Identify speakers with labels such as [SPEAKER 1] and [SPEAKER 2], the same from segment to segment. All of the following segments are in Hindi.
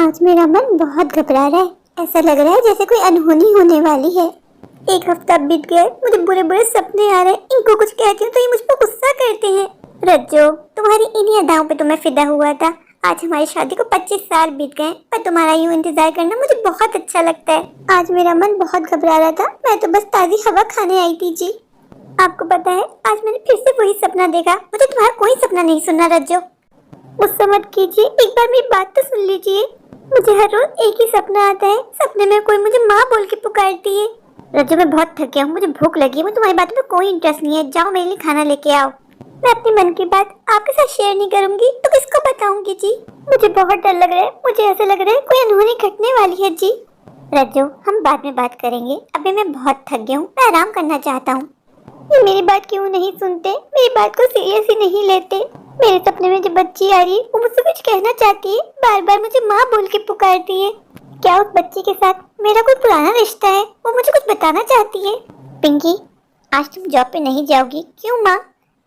[SPEAKER 1] आज मेरा मन बहुत घबरा रहा है। ऐसा लग रहा है जैसे कोई अनहोनी होने वाली है। एक हफ्ता बीत गया, मुझे बुरे बुरे सपने आ रहे हैं। इनको कुछ कहती हूँ तो ये मुझ पर गुस्सा करते हैं। रज्जो, तुम्हारी इन्हीं अदाओं पे तो मैं फिदा हुआ था। आज हमारी शादी को 25 साल बीत गए, पर तुम्हारा यूं इंतजार करना मुझे बहुत अच्छा लगता है। आज मेरा मन बहुत घबरा रहा था, मैं तो बस ताज़ी हवा खाने आई थी जी। आपको पता है, आज मैंने फिर से वही सपना देखा। मुझे तुम्हारा कोई सपना नहीं सुनना रज्जो। गुस्सा मत कीजिए, एक बार मेरी बात तो सुन लीजिए। मुझे हर रोज एक ही सपना आता है। सपने में कोई मुझे माँ बोल के पुकारती है। रज्जो, मैं बहुत थक गया हूँ, मुझे भूख लगी है। मुझे तुम्हारी बातों में कोई इंटरेस्ट नहीं है। जाओ मेरे लिए खाना लेके आओ। मैं अपने मन की बात आपके साथ शेयर नहीं करूंगी तो किसको बताऊंगी जी। मुझे बहुत डर लग रहा है। मुझे ऐसा लग रहा है कोई अनहोनी घटने वाली है जी। रज्जो, हम बाद में बात करेंगे। अभी मैं बहुत थक गया हूँ, मैं आराम करना चाहता हूँ। ये मेरी बात क्यों नहीं सुनते? मेरी बात को सीरियस ही नहीं लेते। मेरे सपने में जो बच्ची आ रही है वो मुझसे कुछ कहना चाहती है। बार बार मुझे माँ बोल के पुकारती है। क्या उस बच्ची के साथ मेरा कोई पुराना रिश्ता है? वो मुझे कुछ बताना चाहती है। पिंकी, आज तुम जॉब पे नहीं जाओगी? क्यों माँ?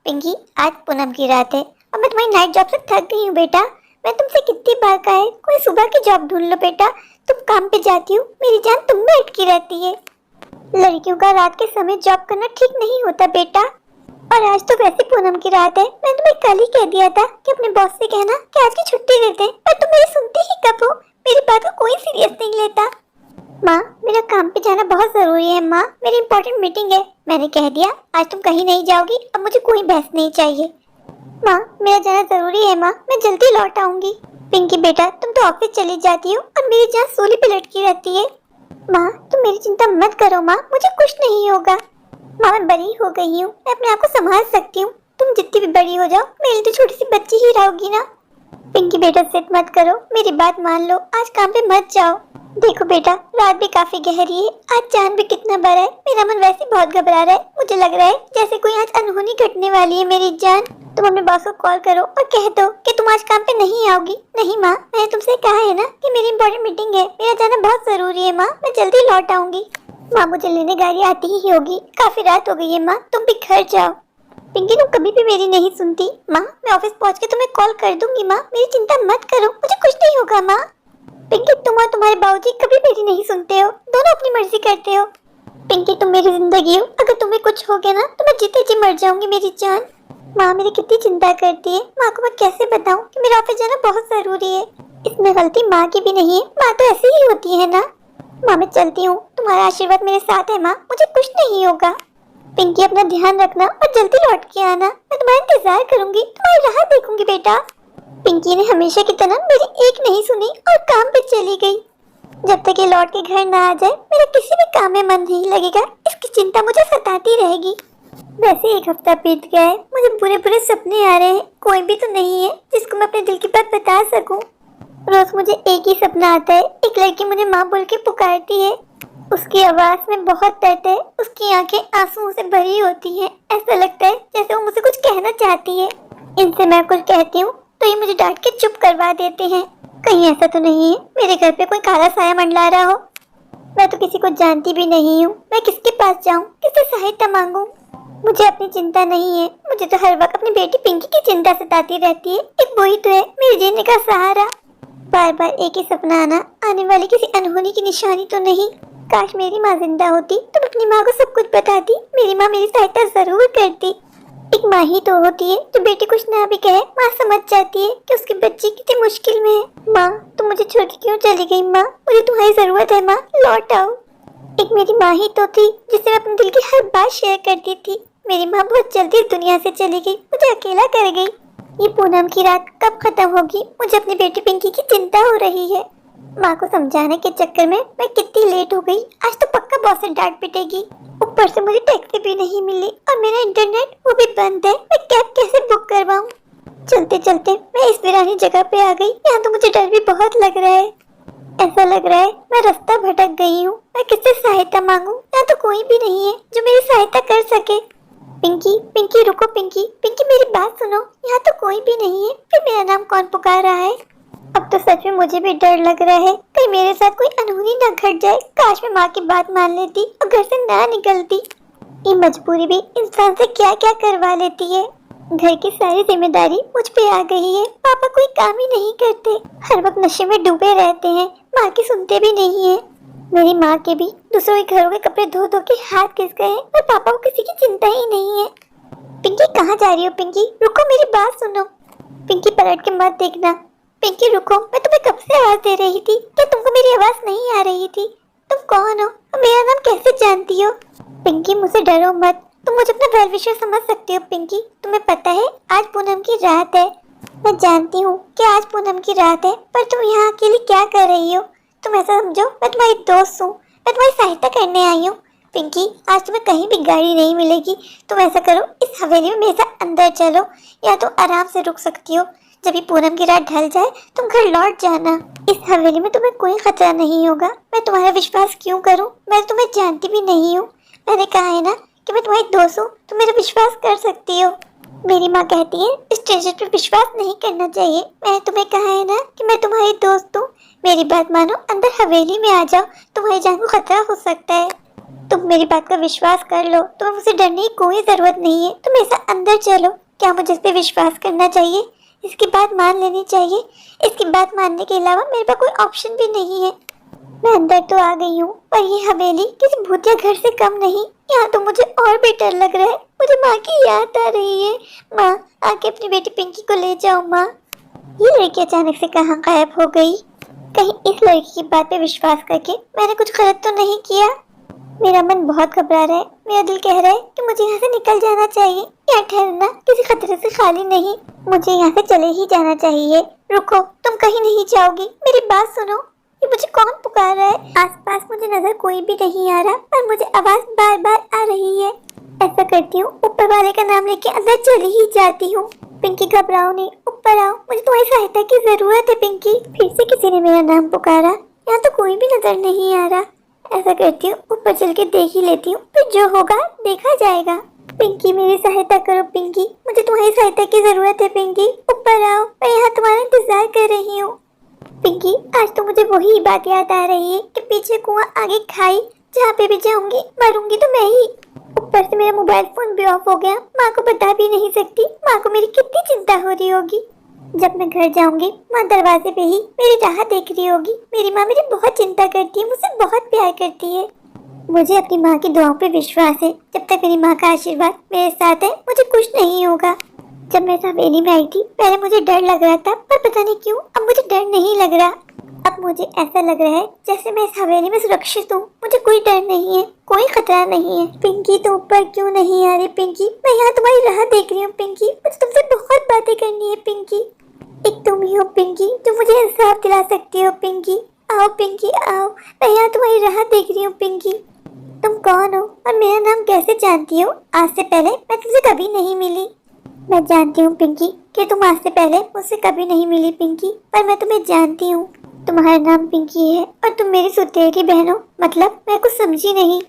[SPEAKER 1] पिंकी, आज पूनम की रात है और मैं तुम्हारी नाइट जॉब से थक गई हूँ बेटा। मैं तुमसे कितनी बार कहा है कोई सुबह की जॉब ढूंढ लो बेटा। तुम काम पे जाती हो, मेरी जान तुम में अटकी रहती है। लड़कियों का रात के समय जॉब करना ठीक नहीं होता बेटा। और आज तो वैसे पूनम की रात है। मैं तुम्हें कल ही कह दिया था कि अपने बॉस से कहना कि आज की छुट्टी देते हैं, पर तुम मेरी सुनती ही कब हो? मेरी बात को कोई सीरियस नहीं लेता। माँ, मेरा काम पे जाना बहुत जरूरी है। माँ, मेरी इंपॉर्टेंट मीटिंग है। मैंने कह दिया आज तुम कहीं नहीं जाओगी। अब मुझे कोई बहस नहीं चाहिए। माँ, मेरा जाना जरूरी है। माँ, मैं जल्दी लौट आऊंगी। पिंकी बेटा, तुम तो ऑफिस चली जाती हो और मेरी जान सूली पे लटकी रहती है। माँ, तुम मेरी चिंता मत करो। माँ, मुझे कुछ नहीं होगा। माँ, मैं बड़ी हो गई हूँ, मैं अपने आप को संभाल सकती हूँ। तुम जितनी भी बड़ी हो जाओ, मेरी तो छोटी सी बच्ची ही रहोगी ना। पिंकी बेटा, जिद मत करो, मेरी बात मान लो। आज काम पे मत जाओ। देखो बेटा, रात भी काफी गहरी है। आज चांद भी कितना बड़ा है। मेरा मन वैसे बहुत घबरा रहा है। मुझे लग रहा है जैसे कोई आज अनहोनी घटने वाली है। मेरी जान, तुम अपने बॉस को कॉल करो और कह दो कि तुम आज काम पे नहीं आओगी। नहीं माँ, मैंने तुमसे कहा है ना कि मेरी इंपॉर्टेंट मीटिंग है। मेरा जाना बहुत जरूरी है। माँ, मैं जल्दी लौट आऊंगी। माँ, मुझे लेने गाड़ी आती ही होगी। काफी रात हो गई है। माँ, तुम भी घर जाओ। पिंकी, तुम कभी भी मेरी नहीं सुनती। माँ, मैं ऑफिस पहुँच के तुम्हें कॉल कर दूंगी। माँ, मेरी चिंता मत करो, मुझे कुछ नहीं होगा। माँ, पिंकी, तुम और तुम्हारे बाबूजी कभी मेरी नहीं सुनते हो। दोनों अपनी मर्जी करते हो। पिंकी, तुम मेरी जिंदगी हो। अगर तुम्हें कुछ हो गया ना तो मैं जीते जी मर जाऊंगी मेरी जान। माँ, मेरी कितनी चिंता करती है। माँ को मैं कैसे बताऊं कि मेरा ऑफिस जाना बहुत जरूरी है। इसमें गलती माँ की भी नहीं है। माँ तो ऐसी ही होती है ना। माँ, मैं चलती हूँ। तुम्हारा आशीर्वाद मेरे साथ है माँ, मुझे कुछ नहीं होगा। पिंकी, अपना ध्यान रखना और जल्दी लौट के आना। मैं तुम्हारा इंतजार करूंगी, तुम्हारी राह देखूंगी बेटा। पिंकी ने हमेशा की तरह मेरी एक नहीं सुनी और काम पे चली गई। जब तक ये लौट के घर ना आ जाए, मेरा किसी भी काम में मन नहीं लगेगा। इसकी चिंता मुझे सताती रहेगी। वैसे एक हफ्ता बीत गया है, मुझे बुरे बुरे सपने आ रहे हैं। कोई भी तो नहीं है जिसको मैं अपने दिल की बात बता सकूं। रोज मुझे एक ही सपना आता है। एक लड़की मुझे माँ बोल के पुकारती है। उसकी आवाज में बहुत दर्द है। उसकी आंखें आंसुओं से भरी होती हैं। ऐसा लगता है जैसे वो मुझे कुछ कहना चाहती है। इनसे मैं कुछ कहती हूँ तो ये मुझे डांट के चुप करवा देते हैं। कहीं ऐसा तो नहीं है मेरे घर पे कोई काला साया मंडरा रहा हो? मैं तो किसी को जानती भी नहीं हूँ। मैं किसके पास जाऊँ, किससे सहायता मांगूं? मुझे अपनी चिंता नहीं है। मुझे तो हर वक्त अपनी बेटी पिंकी की चिंता सताती रहती है। एक वही तो है मेरे जीने का सहारा। बार बार एक ही सपना आना आने वाली किसी अनहोनी की निशानी तो नहीं? काश मेरी माँ जिंदा होती तो अपनी माँ को सब कुछ बताती। मेरी माँ मेरी सहायता जरूर करती। एक माँ ही तो होती है जो बेटी कुछ ना भी कहे, माँ समझ जाती है कि उसकी बच्ची कितनी मुश्किल में है। माँ, तुम मुझे छोड़ के क्यों चली गई? माँ, मुझे तुम्हारी जरूरत है। माँ, लौट आओ। एक मेरी माँ ही तो थी जिससे मैं अपने दिल की हर बात शेयर करती थी। मेरी माँ बहुत जल्दी दुनिया से चली गई, मुझे अकेला कर गई। ये पूनम की रात कब खत्म होगी? मुझे अपनी बेटी पिंकी की चिंता हो रही है। माँ को समझाने के चक्कर में मैं कितनी लेट हो गई। आज तो पक्का बॉस से डांट पिटेगी। ऊपर से मुझे टैक्सी भी नहीं मिली और मेरा इंटरनेट वो भी बंद है। मैं कैब कैसे बुक करवाऊँ? चलते चलते मैं इस वीरानी जगह पे आ गई। यहाँ तो मुझे डर भी बहुत लग रहा है। ऐसा लग रहा है मैं रास्ता भटक गई हूँ। मैं किससे सहायता मांगूं? यहाँ तो कोई भी नहीं है जो मेरी सहायता कर सके। पिंकी, पिंकी रुको। पिंकी, पिंकी मेरी बात सुनो। यहाँ तो कोई भी नहीं है, फिर मेरा नाम कौन पुकार रहा है? अब तो सच में मुझे भी डर लग रहा है, कहीं मेरे साथ कोई अनहोनी न घट जाए। काश मैं माँ की बात मान लेती और घर से ना निकलती। ये मजबूरी भी इंसान से क्या क्या करवा लेती है। घर की सारी जिम्मेदारी मुझ पे आ गई है। पापा कोई काम ही नहीं करते, हर वक्त नशे में डूबे रहते हैं, माँ की सुनते भी नहीं है। मेरी माँ के भी दूसरों के घरों के कपड़े धो धो के हाथ घिस गए हैं और पापा को किसी की चिंता ही नहीं है। पिंकी कहाँ जा रही हो? पिंकी रुको, मेरी बात सुनो। पिंकी पलट के मत देखना। पिंकी रुको, मैं तुम्हें कब से आवाज दे रही थी, क्या तुमको मेरी आवाज नहीं आ रही थी? तुम कौन हो और मेरा नाम कैसे जानती हो? पिंकी मुझसे डरो मत, तुम मुझे अपना वेल विशर समझ सकती हो। पिंकी तुम्हें पता है आज पूनम की रात है। मैं जानती हूँ कि आज पूनम की रात है, पर तुम यहाँ अकेली क्या कर रही हो? तुम ऐसा समझो मैं तुम्हारी दोस्त हूँ, मैं तुम्हारी सहायता करने आई हूँ। पिंकी आज तुम्हें कहीं भी गाड़ी नहीं मिलेगी। तुम ऐसा करो, इस हवेली में मेरे साथ अंदर चलो, या तो आराम से रुक सकती हो। जब ये पूनम की रात ढल जाए तुम घर लौट जाना। इस हवेली में तुम्हें कोई खतरा नहीं होगा। मैं तुम्हारा विश्वास क्यों करूं? मैं तुम्हें जानती भी नहीं हूँ। मैंने कहा है ना कि मैं तुम्हारी दोस्त हूँ, तुम मेरा विश्वास कर सकती हो। मेरी माँ कहती है इस स्ट्रेंजर पर विश्वास नहीं करना चाहिए। मैंने तुम्हें कहा है ना कि मैं तुम्हारी दोस्त हूँ। मेरी बात मानो, अंदर हवेली में आ जाओ, तुम्हारी जान को खतरा हो सकता है। तुम मेरी बात का विश्वास कर लो, तुम्हें मुझसे डरने की कोई जरूरत नहीं है। तुम ऐसा अंदर चलो। क्या मुझे इस पे विश्वास करना चाहिए? इसकी बात मान लेनी चाहिए। इसकी बात मानने के अलावा मेरे पास कोई ऑप्शन भी नहीं है। मैं अंदर तो आ गई हूँ, पर ये हवेली किसी भूतिया घर से कम नहीं। यहाँ तो मुझे और भी डर लग रहा है। मुझे माँ की याद आ रही है। माँ, आके अपनी बेटी पिंकी को ले जाओ। माँ, ये लड़की अचानक से कहाँ गायब हो गई? कहीं इस लड़की की बात पे विश्वास करके मैंने कुछ गलत तो नहीं किया? मेरा मन बहुत घबरा रहा है। मेरा दिल कह रहा है कि मुझे यहाँ से निकल जाना चाहिए। यहाँ ठहरना किसी खतरे से खाली नहीं। मुझे यहाँ से चले ही जाना चाहिए। रुको, तुम कहीं नहीं जाओगी, मेरी बात सुनो। ये मुझे कौन पुकार रहा है? आसपास मुझे नजर कोई भी नहीं आ रहा, पर मुझे आवाज बार बार आ रही है। ऐसा करती हूँ, ऊपर वाले का नाम लेके अंदर चली ही जाती हूँ। पिंकी घबराओ नहीं, ऊपर आओ, मुझे तुम्हारी सहायता की जरूरत है। पिंकी, फिर से किसी ने मेरा नाम पुकारा। यहाँ तो कोई भी नजर नहीं आ रहा। ऐसा करती हूँ, ऊपर चल के देख ही लेती हूँ, फिर जो होगा देखा जाएगा। पिंकी मेरी सहायता करो। पिंकी, मुझे तुम्हारी सहायता की जरूरत है। पिंकी ऊपर आओ, मैं यहाँ तुम्हारा इंतजार कर रही हूँ। पिंकी, आज तो मुझे वही बात याद आ रही है कि पीछे कुआं आगे खाई, जहाँ पे भी जाऊंगी मरूंगी तो मैं ही। ऊपर से मेरा मोबाइल फोन भी ऑफ हो गया। माँ को बता भी नहीं सकती। माँ को मेरी कितनी चिंता हो रही होगी। जब मैं घर जाऊंगी, माँ दरवाजे पे ही मेरी राह देख रही होगी। मेरी माँ मेरी बहुत चिंता करती है, मुझसे बहुत प्यार करती है। मुझे अपनी माँ की दुआओं पे विश्वास है। जब तक मेरी माँ का आशीर्वाद मेरे साथ है, मुझे कुछ नहीं होगा। जब मैं हवेली में आई थी, पहले मुझे डर लग रहा था, पर पता नहीं क्यों अब मुझे डर नहीं लग रहा। अब मुझे ऐसा लग रहा है जैसे मैं इस हवेली में सुरक्षित हूँ। मुझे कोई डर नहीं है, कोई खतरा नहीं है। पिंकी, तो ऊपर क्यों नहीं आ रही? पिंकी, मैं यहाँ तुम्हारी राह देख रही हूँ। पिंकी, मुझे तुमसे बहुत बातें करनी है। पिंकी, एक तुम ही हो पिंकी जो मुझे इंसाफ दिला सकती हो। पिंकी आओ, पिंकी आओ, मैं यहाँ तुम्हारी राह देख रही हूँ। पिंकी, तुम कौन हो और मेरा नाम कैसे जानती हो? आज से पहले मैं तुमसे कभी नहीं मिली। मैं जानती हूँ पिंकी कि तुम आज से पहले मुझसे कभी नहीं मिली पिंकी, पर मैं तुम्हें जानती हूँ। तुम्हारा नाम पिंकी है और तुम मेरी सुतेली बहन हो। मतलब मैं कुछ समझी नहीं।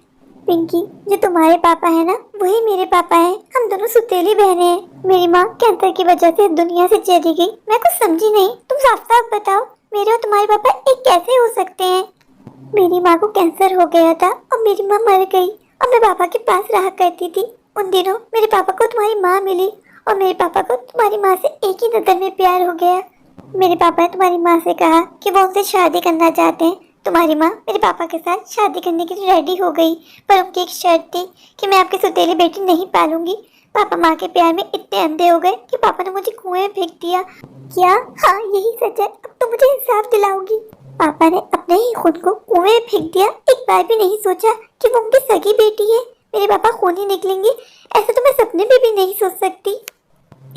[SPEAKER 1] पिंकी, जो तुम्हारे पापा है ना, वही मेरे पापा हैं। हम दोनों सुतेली बहनें हैं। मेरी माँ कैंसर की वजह से दुनिया से चली गई। मैं कुछ समझी नहीं। तुम साफ साफ बताओ, मेरे और तुम्हारे पापा एक कैसे हो सकते हैं? मेरी माँ को कैंसर हो गया था और मेरी माँ मर गई और मैं पापा के पास रहा करती थी। उन दिनों मेरे पापा को तुम्हारी माँ मिली और मेरे पापा को तुम्हारी माँ से एक ही नजर में प्यार हो गया। मेरे पापा ने तुम्हारी माँ से कहा कि वो उनसे शादी करना चाहते हैं। तुम्हारी माँ मेरे पापा के साथ शादी करने के लिए रेडी हो गई, पर उनकी एक शर्त थी कि मैं आपकी सुतेली बेटी नहीं पालूंगी। पापा माँ के प्यार में इतने अंधे हो गए कि पापा ने मुझे कुएं में फेंक दिया। क्या? हाँ, यही सच है। अब तो मुझे इंसाफ दिलाओगी? पापा ने अपने ही खुद को कुएं में फेंक दिया। एक बार भी नहीं सोचा कि वो उनकी सगी बेटी है। मेरे पापा खूनी निकलेंगे, ऐसा तो मैं सपने में भी नहीं सोच सकती।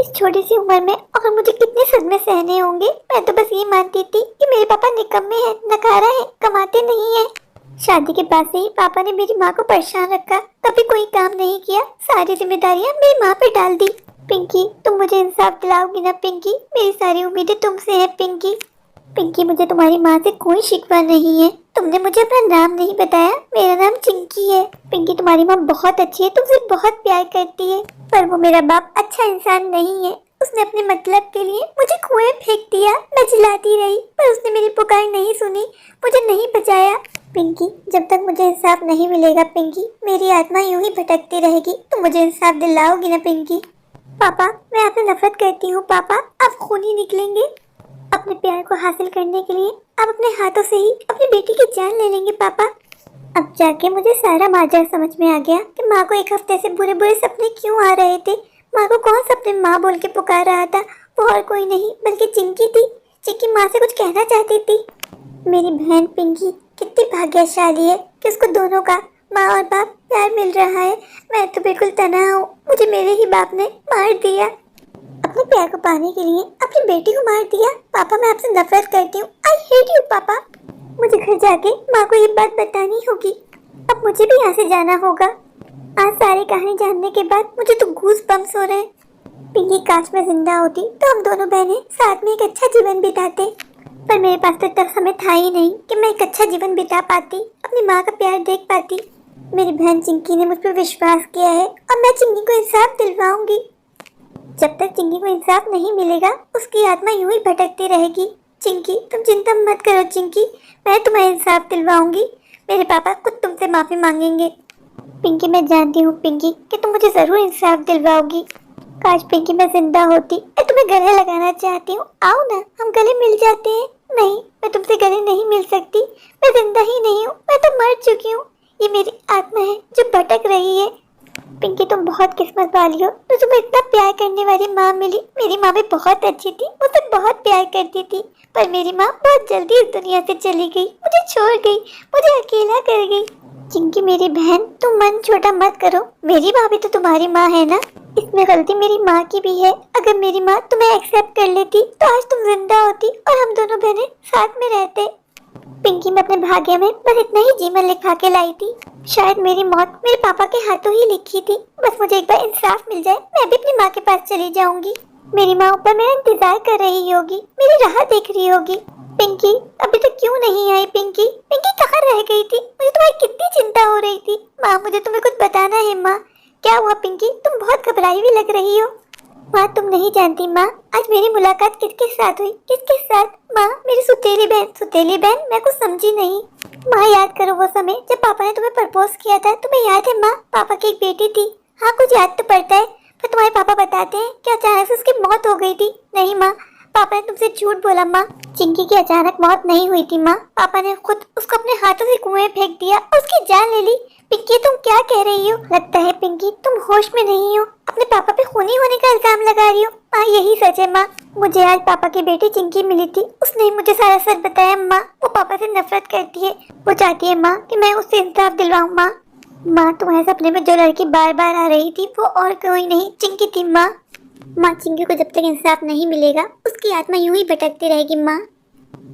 [SPEAKER 1] इस छोटी सी उम्र में और मुझे कितने सदमे सहने होंगे। मैं तो बस ये मानती थी कि मेरे पापा निकम्मे हैं, नकारा है, कमाते नहीं है। शादी के बाद से ही पापा ने मेरी माँ को परेशान रखा, कभी कोई काम नहीं किया, सारी जिम्मेदारियाँ मेरी माँ पे डाल दी। पिंकी, तुम मुझे इंसाफ दिलाओगी ना? पिंकी, मेरी सारी उम्मीदें तुमसे हैं। पिंकी, पिंकी, मुझे तुम्हारी माँ से कोई शिकवा नहीं है। तुमने मुझे अपना नाम नहीं बताया। मेरा नाम चिंकी है। पिंकी, तुम्हारी माँ बहुत अच्छी है, तुमसे बहुत प्यार करती है, पर वो मेरा बाप अच्छा इंसान नहीं है। उसने अपने मतलब के लिए मुझे कुएं फेंक दिया। मैं चिल्लाती रही, पर उसने मेरी पुकार नहीं सुनी, मुझे नहीं बचाया। पिंकी, जब तक मुझे इंसाफ नहीं मिलेगा पिंकी, मेरी आत्मा यूं ही भटकती रहेगी। तुम मुझे इंसाफ दिलाओगी ना पिंकी? पापा मैं आपसे नफरत करती हूँ। पापा आप खूनी निकलेंगे। अपने प्यार को हासिल करने के लिए आप अपने हाथों से ही अपनी बेटी की जान ले लेंगे पापा। अब जाके मुझे सारा माजरा समझ में आ गया कि माँ को एक हफ्ते से बुरे बुरे सपने क्यों आ रहे थे। माँ को कौन सपने माँ बोल के पुकार रहा था, वो और कोई नहीं बल्कि चिंकी थी। चिंकी माँ से कुछ कहना चाहती थी। मेरी बहन पिंकी कितनी भाग्यशाली है कि उसको दोनों का माँ और बाप प्यार मिल रहा है। मैं तो बिल्कुल तनहा हूँ, मुझे मेरे ही बाप ने मार दिया। अपने प्यार को पाने के लिए अपनी बेटी को मार दिया। पापा मैं आपसे नफरत करती हूँ। आई हेट यू पापा। मुझे घर जाके माँ को ये बात बतानी होगी। अब मुझे भी यहाँ से जाना होगा। आज सारी कहानी जानने के बाद मुझे तो गूज़ बम्स हो रहे हैं। पिंकी काश मैं जिंदा होती तो हम दोनों बहनें साथ में एक अच्छा जीवन बिताते, पर मेरे पास तो तक समय था ही नहीं कि मैं एक अच्छा जीवन बिता पाती, अपनी माँ का प्यार देख पाती। मेरी बहन चिंकी ने मुझ पर विश्वास किया है और मैं चिंकी को इंसाफ दिलवाऊंगी। जब तक चिंकी को इंसाफ नहीं मिलेगा उसकी आत्मा यूं ही भटकती रहेगी। चिंकी तुम चिंता मत करो चिंकी, मैं तुम्हें इंसाफ दिलवाऊंगी। मेरे पापा खुद तुमसे माफी मांगेंगे। पिंकी मैं जानती हूँ पिंकी कि तुम मुझे जरूर इंसाफ दिलवाओगी। काश पिंकी मैं जिंदा होती। मैं तुम्हें गले लगाना चाहती हूँ, आओ ना हम गले मिल जाते हैं। नहीं मैं तुमसे गले नहीं मिल सकती, मैं जिंदा ही नहीं हूँ, मैं तो मर चुकी हूँ। ये मेरी आत्मा है जो भटक रही है। पिंकी तुम बहुत किस्मत वाली हो तो तुम्हें इतना प्यार करने वाली माँ मिली। मेरी माँ भी बहुत अच्छी थी, मुझसे बहुत प्यार करती थी, पर मेरी माँ बहुत जल्दी इस दुनिया से चली गई, मुझे छोड़ गई, मुझे अकेला कर गई। चिंकी मेरी बहन तुम मन छोटा मत करो, मेरी माँ भी तो तुम्हारी माँ है ना। इसमें गलती मेरी माँ की भी है। अगर मेरी माँ तुम्हें एक्सेप्ट कर लेती तो आज तुम जिंदा होती और हम दोनों बहनें साथ में रहते। पिंकी मैं अपने भाग्य में बस इतना ही जीवन लिखा के लाई थी। शायद मेरी मौत मेरे पापा के हाथों ही लिखी थी। बस मुझे एक बार इंसाफ मिल जाए, मैं भी अपनी माँ के पास चली जाऊंगी। मेरी माँ ऊपर मेरा इंतजार कर रही होगी, मेरी राह देख रही होगी। पिंकी अभी तक क्यों नहीं आई? पिंकी पिंकी कहाँ रह गई थी? मुझे तुम्हारी कितनी चिंता हो रही थी। माँ मुझे तुम्हें कुछ बताना है। माँ क्या हुआ? पिंकी तुम बहुत घबराई हुई लग रही हो। माँ तुम नहीं जानती माँ, आज मेरी मुलाकात किसके साथ हुई? किसके साथ? माँ मेरी सुतेली बहन। सुतेली बहन? मैं कुछ समझी नहीं। माँ याद करो वो समय जब पापा ने तुम्हें प्रपोज किया था, तुम्हें याद है माँ? पापा की एक बेटी थी। हाँ कुछ याद तो पड़ता है, पर तुम्हारे पापा बताते हैं कि अचानक से उसकी मौत हो गई थी। नहीं माँ, पापा ने तुमसे झूठ बोला माँ। चिंकी की अचानक मौत नहीं हुई थी माँ, पापा ने खुद उसको अपने हाथों से कुएं फेंक दिया और उसकी जान ले ली। पिंकी तुम क्या कह रही हो? लगता है पिंकी तुम होश में नहीं हो, अपने पापा पे खूनी होने का इल्जाम लगा रही हो। माँ यही सच है माँ, मुझे आज पापा की बेटी चिंकी मिली थी, उसने ही मुझे सारा सच बताया। माँ वो पापा से नफरत करती है, वो चाहती है माँ कि मैं उससे इंसाफ दिलवाऊँ। माँ तुम्हारे सपने में जो लड़की बार बार आ रही थी वो और कोई नहीं चिंकी थी माँ। चिंकी को जब तक इंसाफ नहीं मिलेगा उसकी आत्मा यूं ही भटकती रहेगी माँ।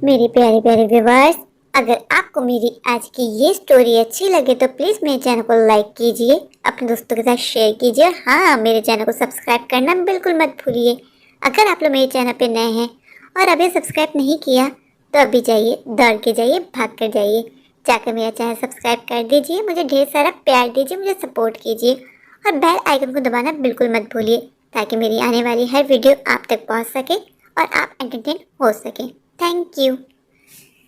[SPEAKER 1] मेरे प्यारे प्यारे व्यूअर्स, अगर आपको मेरी आज की ये स्टोरी अच्छी लगे तो प्लीज़ मेरे चैनल को लाइक कीजिए, अपने दोस्तों के साथ शेयर कीजिए और हाँ मेरे चैनल को सब्सक्राइब करना बिल्कुल मत भूलिए। अगर आप लोग मेरे चैनल पे नए हैं और अभी सब्सक्राइब नहीं किया तो अभी जाइए, दौड़ के जाइए, भाग कर जाइए, जाकर मेरा चैनल सब्सक्राइब कर दीजिए, मुझे ढेर सारा प्यार दीजिए, मुझे सपोर्ट कीजिए और बेल आइकन को दबाना बिल्कुल मत भूलिए ताकि मेरी आने वाली हर वीडियो आप तक पहुँच सके और आप एंटरटेन हो सकें। Thank you.